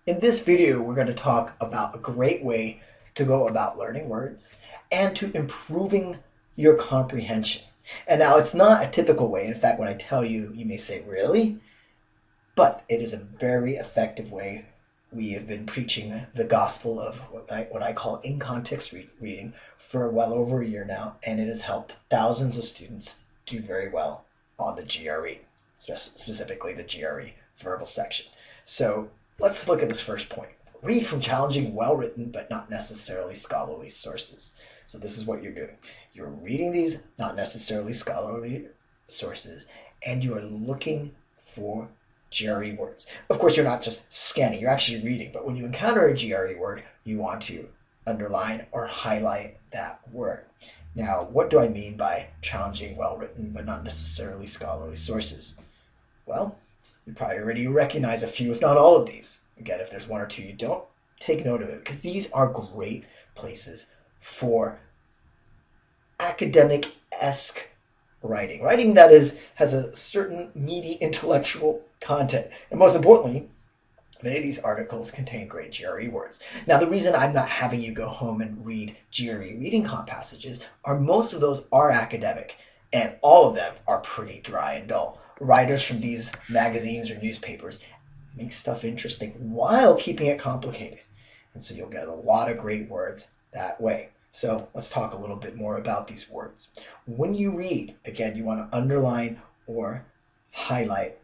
In this video, we're going to talk about a great way to go about learning words and to improving your comprehension. And now it's not a typical way. In fact, when I tell you, you may say, really? But it is a very effective way. We have been preaching the gospel of what I call in-context reading for well over a year now, and it has helped thousands of students do very well on the GRE, specifically the GRE verbal section. So let's look at this first point. Read from challenging, well-written, but not necessarily scholarly sources. So this is what you're doing. You're reading these not necessarily scholarly sources, and you are looking for GRE words. Of course, you're not just scanning, you're actually reading. But when you encounter a GRE word, you want to underline or highlight that word. Now, what do I mean by challenging, well-written, but not necessarily scholarly sources? Well, you probably already recognize a few, if not all of these. Again, if there's one or two you don't, take note of it, because these are great places for academic-esque writing. Writing that has a certain meaty intellectual content. And most importantly, many of these articles contain great GRE words. Now, the reason I'm not having you go home and read GRE reading comp passages are most of those are academic, and all of them are pretty dry and dull. Writers from these magazines or newspapers make stuff interesting while keeping it complicated. And so you'll get a lot of great words that way. So let's talk a little bit more about these words. When you read, again, you want to underline or highlight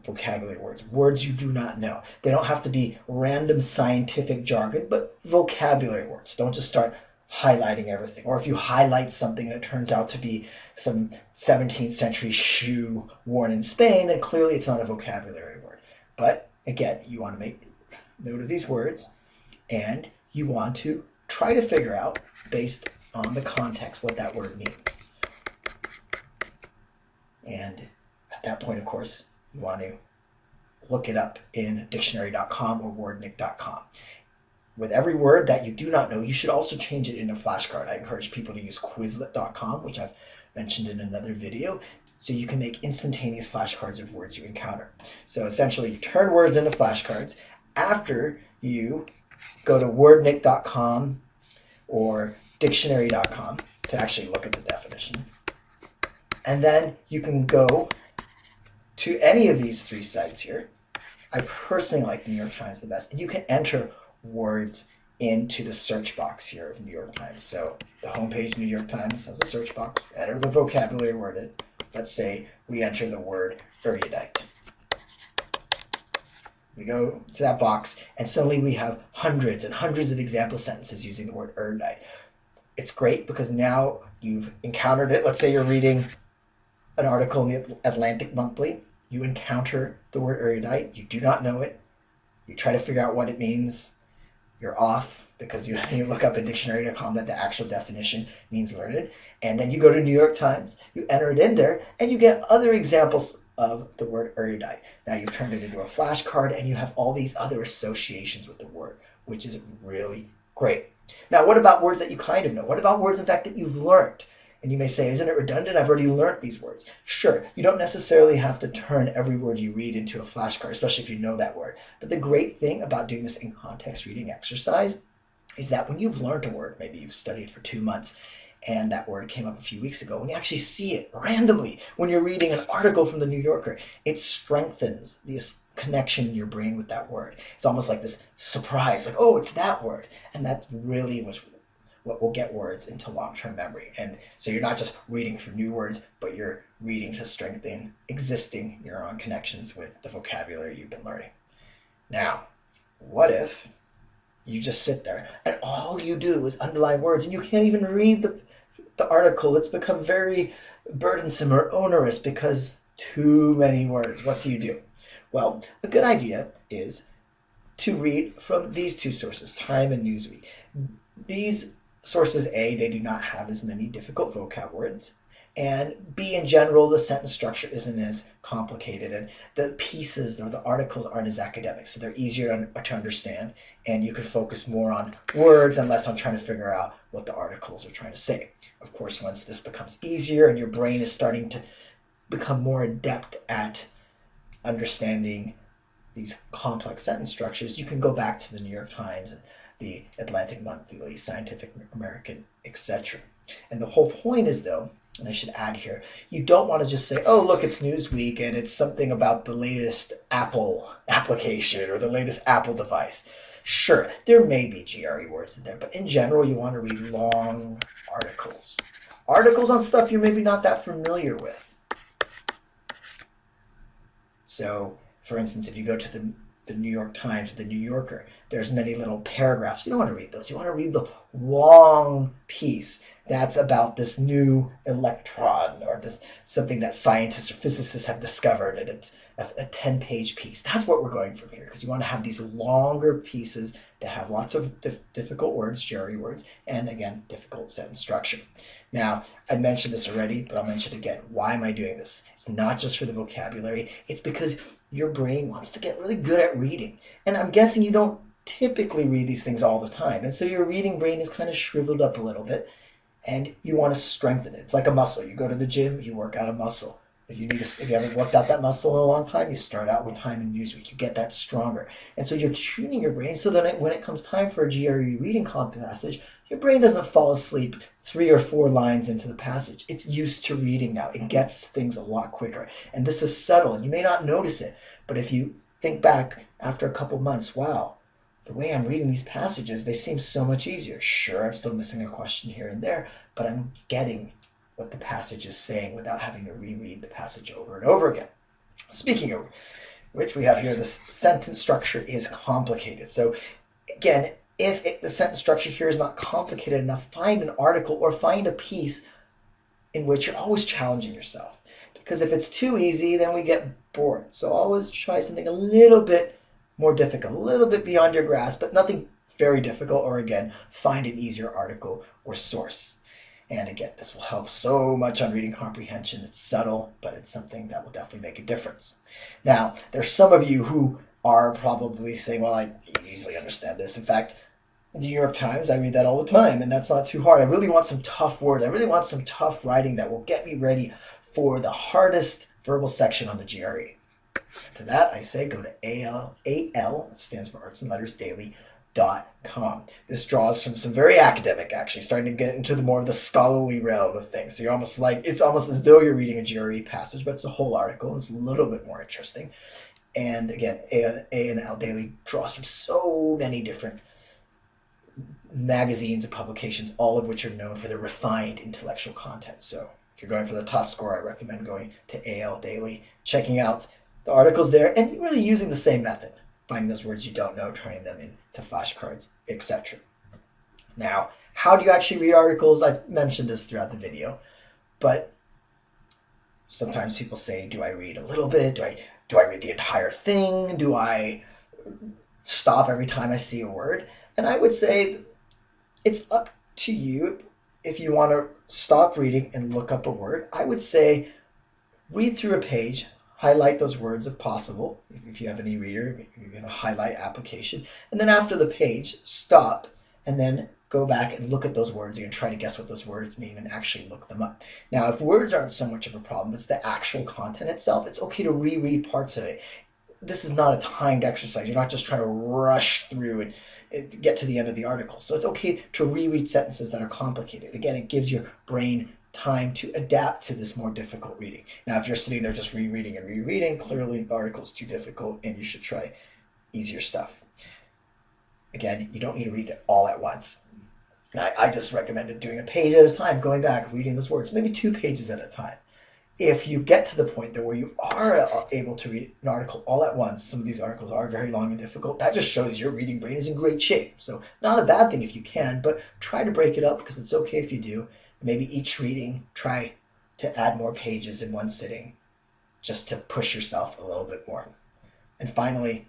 vocabulary words, words you do not know. They don't have to be random scientific jargon, but vocabulary words. Don't just start highlighting everything. Or if you highlight something and it turns out to be some 17th century shoe worn in Spain, then clearly it's not a vocabulary word. But again, you want to make note of these words, and you want to try to figure out, based on the context, what that word means. And at that point, of course, you want to look it up in dictionary.com or wordnik.com. With every word that you do not know, you should also change it in a flashcard. I encourage people to use quizlet.com, which I've mentioned in another video, so you can make instantaneous flashcards of words you encounter. So essentially, you turn words into flashcards after you go to wordnik.com or dictionary.com to actually look at the definition. And then you can go to any of these three sites here. I personally like the New York Times the best. And you can enter words into the search box here of New York Times. So the homepage New York Times has a search box. Enter the vocabulary word in. Let's say we enter the word erudite. We go to that box, and suddenly we have hundreds and hundreds of example sentences using the word erudite. It's great because now you've encountered it. Let's say you're reading an article in the Atlantic Monthly. You encounter the word erudite. You do not know it. You try to figure out what it means. You're off because you look up in dictionary.com that the actual definition means learned. And then you go to New York Times. You enter it in there, and you get other examples of the word erudite. Now you've turned it into a flashcard, and you have all these other associations with the word, which is really great. Now, what about words that you kind of know? What about words, in fact, that you've learned? And you may say, isn't it redundant? I've already learned these words. Sure, you don't necessarily have to turn every word you read into a flashcard, especially if you know that word. But the great thing about doing this in-context reading exercise is that when you've learned a word, maybe you've studied for 2 months, and that word came up a few weeks ago, when you actually see it randomly, when you're reading an article from the New Yorker, it strengthens this connection in your brain with that word. It's almost like this surprise, like, oh, it's that word. And that really was what will get words into long-term memory. And so you're not just reading for new words, but you're reading to strengthen existing neuron connections with the vocabulary you've been learning. Now, what if you just sit there and all you do is underline words and you can't even read the article? It's become very burdensome or onerous because too many words. What do? Well, a good idea is to read from these two sources, Time and Newsweek. These sources, A, they do not have as many difficult vocab words, and B, in general, the sentence structure isn't as complicated, and the pieces or the articles aren't as academic, so they're easier to understand, and you can focus more on words and less on trying to figure out what the articles are trying to say. Of course, once this becomes easier and your brain is starting to become more adept at understanding these complex sentence structures, you can go back to the New York Times and the Atlantic Monthly, Scientific American, etc. And the whole point is, though, and I should add here, you don't want to just say, oh, look, it's Newsweek and it's something about the latest Apple application or the latest Apple device. Sure, there may be GRE words in there, but in general, you want to read long articles. Articles on stuff you're maybe not that familiar with. So, for instance, if you go to the New York Times or the New Yorker, there's many little paragraphs. You don't want to read those. You want to read the long piece that's about this new electron or this something that scientists or physicists have discovered, and it's a 10-page piece. That's what we're going for here, because you want to have these longer pieces that have lots of difficult words, GRE words, and again, difficult sentence structure. Now, I mentioned this already, but I'll mention it again. Why am I doing this? It's not just for the vocabulary. It's because your brain wants to get really good at reading. And I'm guessing you don't typically read these things all the time. And so your reading brain is kind of shriveled up a little bit, and you want to strengthen it. It's like a muscle. You go to the gym, you work out a muscle. If you haven't worked out that muscle in a long time, you start out with time in Newsweek. You get that stronger. And so you're tuning your brain so that when it comes time for a GRE reading passage, your brain doesn't fall asleep 3 or 4 lines into the passage. It's used to reading now. It gets things a lot quicker. And this is subtle, and you may not notice it. But if you think back after a couple months, wow, the way I'm reading these passages, they seem so much easier. Sure, I'm still missing a question here and there, but I'm getting what the passage is saying without having to reread the passage over and over again. Speaking of which, we have here this sentence structure is complicated. So again, if the sentence structure here is not complicated enough, find an article or find a piece in which you're always challenging yourself. Because if it's too easy, then we get bored. So always try something a little bit more difficult, a little bit beyond your grasp, but nothing very difficult, or again, find an easier article or source. And again, this will help so much on reading comprehension. It's subtle, but it's something that will definitely make a difference. Now, there's some of you who are probably saying, well, I easily understand this. In fact, in the New York Times, I read that all the time, and that's not too hard. I really want some tough words. I really want some tough writing that will get me ready for the hardest verbal section on the GRE. To that, I say go to AL, it stands for Arts and Letters Daily.com. This draws from some very academic, actually, starting to get into the more of the scholarly realm of things. So it's almost as though you're reading a GRE passage, but it's a whole article. It's a little bit more interesting. And again, A&L Daily draws from so many different magazines and publications, all of which are known for their refined intellectual content. So if you're going for the top score, I recommend going to AL Daily, checking out the articles there, and really using the same method. Finding those words you don't know, turning them into flashcards, etc. Now, how do you actually read articles? I've mentioned this throughout the video, but sometimes people say, do I read a little bit? Do I read the entire thing? Do I stop every time I see a word? And I would say it's up to you if you want to stop reading and look up a word. I would say read through a page, highlight those words if possible. If you have an e-reader, you're going to highlight application. And then after the page, stop and then go back and look at those words again, try to guess what those words mean and actually look them up. Now, if words aren't so much of a problem, it's the actual content itself, it's okay to reread parts of it. This is not a timed exercise. You're not just trying to rush through and get to the end of the article. So it's okay to reread sentences that are complicated. Again, it gives your brain time to adapt to this more difficult reading. Now, if you're sitting there just rereading and rereading, clearly the article is too difficult and you should try easier stuff. Again, you don't need to read it all at once. I just recommended doing a page at a time, going back, reading those words, maybe 2 pages at a time. If you get to the point though where you are able to read an article all at once, some of these articles are very long and difficult, that just shows your reading brain is in great shape. So not a bad thing if you can, but try to break it up because it's okay if you do. Maybe each reading, try to add more pages in one sitting just to push yourself a little bit more. And finally,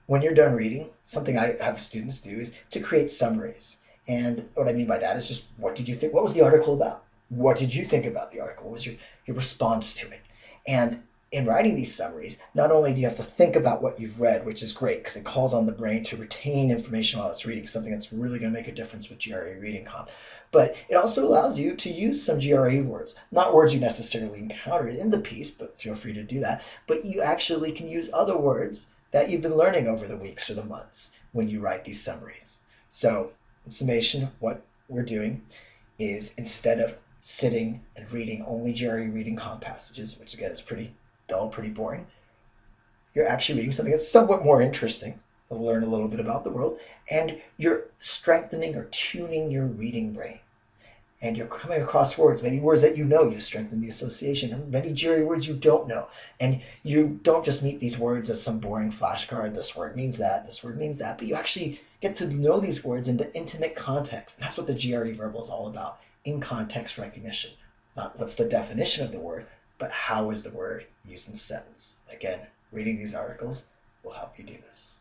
when you're done reading, something I have students do is to create summaries. And what I mean by that is just, what did you think? What was the article about? What did you think about the article? What was your response to it? And in writing these summaries, not only do you have to think about what you've read, which is great because it calls on the brain to retain information while it's reading, something that's really going to make a difference with GRE reading comp, but it also allows you to use some GRE words, not words you necessarily encountered in the piece, but feel free to do that, but you actually can use other words that you've been learning over the weeks or the months when you write these summaries. So, in summation, what we're doing is, instead of sitting and reading only GRE reading comp passages, which again is pretty dull, pretty boring, you're actually reading something that's somewhat more interesting. You'll learn a little bit about the world, and you're strengthening or tuning your reading brain. And you're coming across words, many words that you know, you strengthen the association, and many GRE words you don't know. And you don't just meet these words as some boring flashcard, this word means that, this word means that, but you actually get to know these words in the intimate context. And that's what the GRE verbal is all about, in context recognition. Not what's the definition of the word, but how is the word used in a sentence. Again, reading these articles will help you do this.